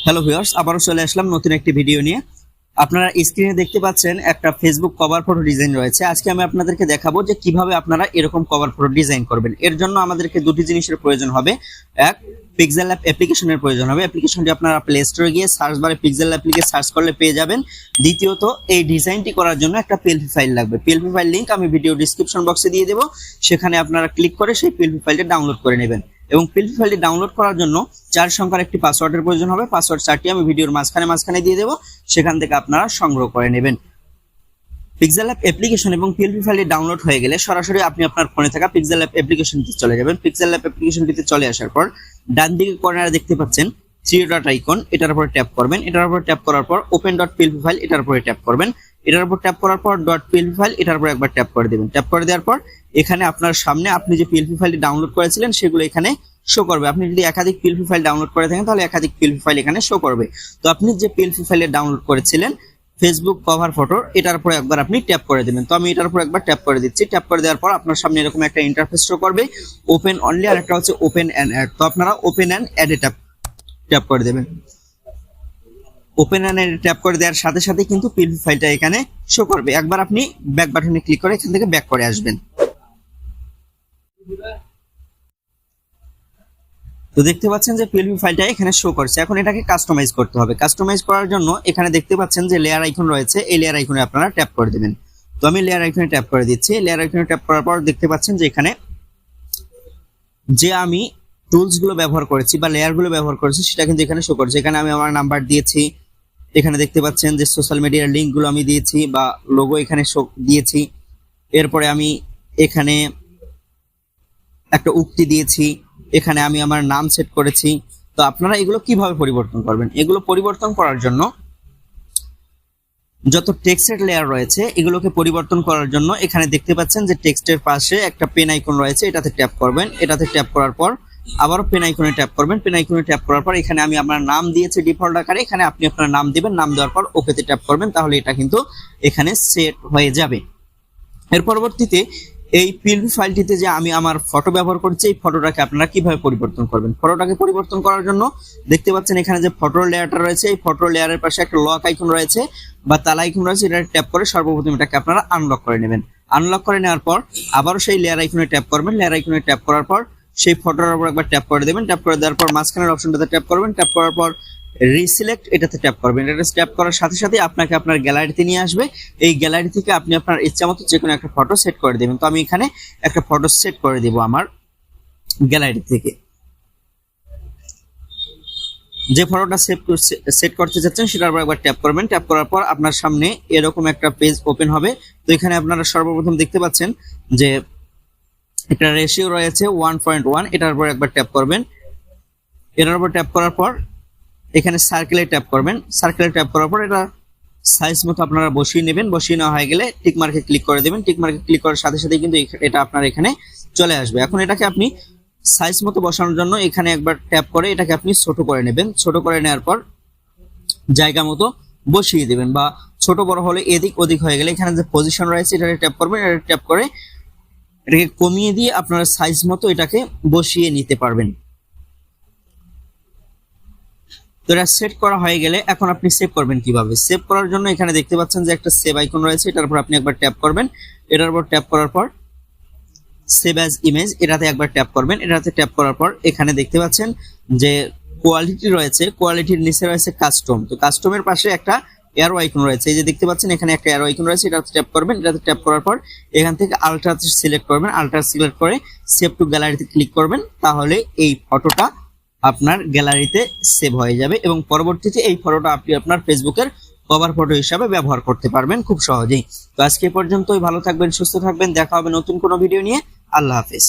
Hello viewers, আবারও চলে আসলাম নতুন একটি ভিডিও নিয়ে। আপনারা স্ক্রিনে দেখতে পাচ্ছেন একটা ফেসবুক কভার ফটো ডিজাইন রয়েছে। আজকে আমি আপনাদেরকে দেখাবো যে কিভাবে আপনারা এরকম কভার ফটো ডিজাইন করবেন। এর জন্য আমাদেরকে দুটি জিনিসের প্রয়োজন হবে। এক, পিক্সেলল্যাব অ্যাপ্লিকেশনের প্রয়োজন হবে। অ্যাপ্লিকেশনটি আপনারা প্লে স্টোরে গিয়ে সার্চ বারে পিক্সেলল্যাব লিখে সার্চ করলে পেয়ে যাবেন। দ্বিতীয়ত, এই ডিজাইনটি করার জন্য একটা পিএলপি ফাইল লাগবে। পিএলপি ফাইল লিংক আমি ভিডিও ডিসক্রিপশন বক্সে দিয়ে দেবো, সেখানে আপনারা ক্লিক করে সেই পিএলপি ফাইলটা ডাউনলোড করে নেবেন। এবং পিএলপি ফাইলটি ডাউনলোড করার জন্য 4 সংখ্যার একটি পাসওয়ার্ডের প্রয়োজন হবে। পাসওয়ার্ড 4টি আমি ভিডিওর মাঝখানে দিয়ে দেবো, সেখান থেকে আপনারা সংগ্রহ করে নেবেন। পিক্সেলল্যাব অ্যাপ্লিকেশন এবং পিএলপি ফাইলটি ডাউনলোড হয়ে গেলে সরাসরি আপনি আপনার ফোনে থাকা পিক্সেলল্যাব অ্যাপ্লিকেশনটিতে চলে যাবেন। পিক্সেলল্যাব অ্যাপ্লিকেশনটিতে চলে আসার পর ডান দিকে কর্নারে দেখতে পাচ্ছেন 3 ডট আইকন, এটার উপরে ট্যাপ করবেন। এটার উপরে ট্যাপ করার পর ওপেন ডট পিএলপি ফাইল, এটার উপরে ট্যাপ করবেন। এটার উপর ট্যাপ করার পর ডট পিএলপি ফাইল, এটার উপর একবার ট্যাপ করে দেবেন। ট্যাপ করে দেওয়ার পর এখানে আপনার সামনে আপনি যে পিএলপি ফাইলটি ডাউনলোড করেছিলেন সেগুলো এখানে শো করবে। আপনি যদি একাধিক পিএলপি ফাইল ডাউনলোড করে থাকেন তাহলে একাধিক পিএলপি ফাইল এখানে শো করবে। তো আপনি যে পিএলপি ফাইলে ডাউনলোড করেছিলেন ফেসবুক কভার ফটো, এটার উপর একবার আপনি ট্যাপ করে দেবেন। তো আমি এটার উপর একবার ট্যাপ করে দিচ্ছি। ট্যাপ করে দেওয়ার পর আপনার সামনে এরকম একটা ইন্টারফেস শো করবে, ওপেন অনলি, আর একটা হচ্ছে ওপেন অ্যান্ড অ্যাড। তো আপনারা ওপেন অ্যান্ড অ্যাডে ট্যাপ করে দেবেন। ওপেন অ্যান্ড অ্যাডে ট্যাপ করে দেওয়ার সাথে সাথে কিন্তু পিএলপি ফাইলটা এখানে শো করবে। একবার আপনি ব্যাক বাটনে ক্লিক করে এখান থেকে ব্যাক করে আসবেন। তো দেখতে পাচ্ছেন যে পিএলপি ফাইলটা এখানে শো করছে। এখন এটাকে কাস্টমাইজ করতে হবে। কাস্টমাইজ করার জন্য এখানে দেখতে পাচ্ছেন যে লেয়ার আইকন রয়েছে, এই লেয়ার আইকনে আপনারা ট্যাপ করে দেবেন। তো আমি লেয়ার আইকনে ট্যাপ করে দিচ্ছি। লেয়ার আইকনে ট্যাপ করার পর দেখতে পাচ্ছেন যে এখানে যে আমি টুলস গুলো ব্যবহার করেছি বা লেয়ার গুলো ব্যবহার করেছি সেটা কিন্তু এখানে শো করছে। এখানে আমি আমার নাম্বার দিয়েছি, এখানে দেখতে পাচ্ছেন যে সোশ্যাল মিডিয়ার লিঙ্ক গুলো আমি দিয়েছি বা লোগো এখানে শো দিয়েছি। এরপরে আমি এখানে একটা উক্তি দিয়েছি, এখানে আমি আমার নাম সেট করেছি। তো আপনারা এগুলো কিভাবে পরিবর্তন করবেন? এগুলো পরিবর্তন করার জন্য যত টেক্সটের লেয়ার রয়েছে এগুলোকে পরিবর্তন করার জন্য এখানে দেখতে পাচ্ছেন যে টেক্সটের পাশে একটা পেন আইকন রয়েছে, এটাতে ট্যাপ করবেন। এটাতে ট্যাপ করার পর আবারও পেন আইকনে ট্যাপ করবেন। পেন আইকনে ট্যাপ করার পর এখানে আমি আমার নাম দিয়েছি ডিফল্ট আকারে, এখানে আপনি আপনার নাম দিবেন। নাম দেওয়ার পর ওকেতে ট্যাপ করবেন, তাহলে এটা কিন্তু এখানে সেট হয়ে যাবে। এর পরবর্তীতে এই পিএলপি ফাইলটিতে যে আমি আমার ফটো ব্যবহার করছি, এই ফটোটাকে আপনারা কিভাবে পরিবর্তন করবেন? ফটোটাকে পরিবর্তন করার জন্য দেখতে পাচ্ছেন এখানে যে ফটোর লেয়ারটা রয়েছে, এই ফটোর লেয়ারের পাশে একটা লক আইকন রয়েছে বা তালা আইকন রয়েছে, এটা ট্যাপ করে সর্বপ্রথম এটাকে আপনারা আনলক করে নেবেন। আনলক করে নেওয়ার পর আবারও সেই লেয়ার আইকনে ট্যাপ করবেন। লেয়ার আইকনে ট্যাপ করার পর সেই ফটোর উপর একবার ট্যাপ করে দেবেন। ট্যাপ করে দেওয়ার পর মাঝখানের অপশনটাতে ট্যাপ করবেন। ট্যাপ করার পর রিসিলেক্ট, এটাতে ট্যাপ করবেন। এটা ট্যাপ করার সাথে সাথে আপনাকে আপনার গ্যালারিতে নিয়ে আসবে। এই গ্যালারি থেকে আপনি আপনার ইচ্ছা মতো যে কোনো একটা ফটো সেট করে দেবেন। তো আমি এখানে একটা ফটো সেট করে দেব আমার গ্যালারি থেকে। যে ফটোটা সেট করতে চাচ্ছেন সেটার উপর একবার ট্যাপ করবেন। ট্যাপ করার পর আপনার সামনে এরকম একটা পেজ ওপেন হবে। তো এখানে আপনারা সর্বপ্রথম দেখতে পাচ্ছেন যে একটা রেশিও রয়েছে 1.1, এটার উপর একবার ট্যাপ করবেন। এটার উপর ট্যাপ করার পর এখানে সার্কেলে ট্যাপ করবেন। সার্কেলে ট্যাপ করার পর এটা সাইজ মতো আপনারা বসিয়ে নেবেন। বসিয়ে নেওয়া হয়ে গেলে টিক মার্কে ক্লিক করে দেবেন। টিক মার্কে ক্লিক করার সাথে সাথে কিন্তু এটা আপনার এখানে চলে আসবে। এখন এটাকে আপনি সাইজ মতো বসানোর জন্য এখানে একবার ট্যাপ করে এটাকে আপনি ছোট করে নেবেন। ছোট করে নেওয়ার পর জায়গা মতো বসিয়ে দেবেন, বা ছোট বড় হলে এদিক ওদিক হয়ে গেলে এখানে যে পজিশন রয়েছে এটাকে ট্যাপ করবেন। এটা ট্যাপ করে এটাকে কমিয়ে দিয়ে আপনারা সাইজ মতো এটাকে বসিয়ে নিতে পারবেন। তো এটা সেট করা হয়ে গেলে এখন আপনি সেভ করবেন কিভাবে? সেভ করার জন্য এখানে দেখতে পাচ্ছেন যে একটা সেভ আইকন রয়েছে, এটার উপর আপনি একবার ট্যাপ করবেন। এটার উপর ট্যাপ করার পর সেভ অ্যাজ ইমেজ, এটাতে একবার ট্যাপ করবেন। এটাতে ট্যাপ করার পর এখানে দেখতে পাচ্ছেন যে কোয়ালিটি রয়েছে, কোয়ালিটির নিচে রয়েছে কাস্টম। তো কাস্টমের পাশে একটা অ্যারো আইকন রয়েছে, এই যে দেখতে পাচ্ছেন এখানে একটা অ্যারো আইকন রয়েছে, এটাতে ট্যাপ করবেন। এটাতে ট্যাপ করার পর এখান থেকে আলট্রা সিলেক্ট করবেন। আলট্রা সিলেক্ট করে সেভ টু গ্যালারিতে ক্লিক করবেন, তাহলে এই ফটোটা আপনার গ্যালারিতে সেভ হয়ে যাবে এবং পরবর্তীতে এই ফটোটা আপনি আপনার ফেসবুকের কভার ফটো হিসাবে ব্যবহার করতে পারবেন খুব সহজেই। তো আজকে পর্যন্তই, ভালো থাকবেন, সুস্থ থাকবেন, দেখা হবে নতুন কোনো ভিডিও নিয়ে। আল্লাহ হাফেজ।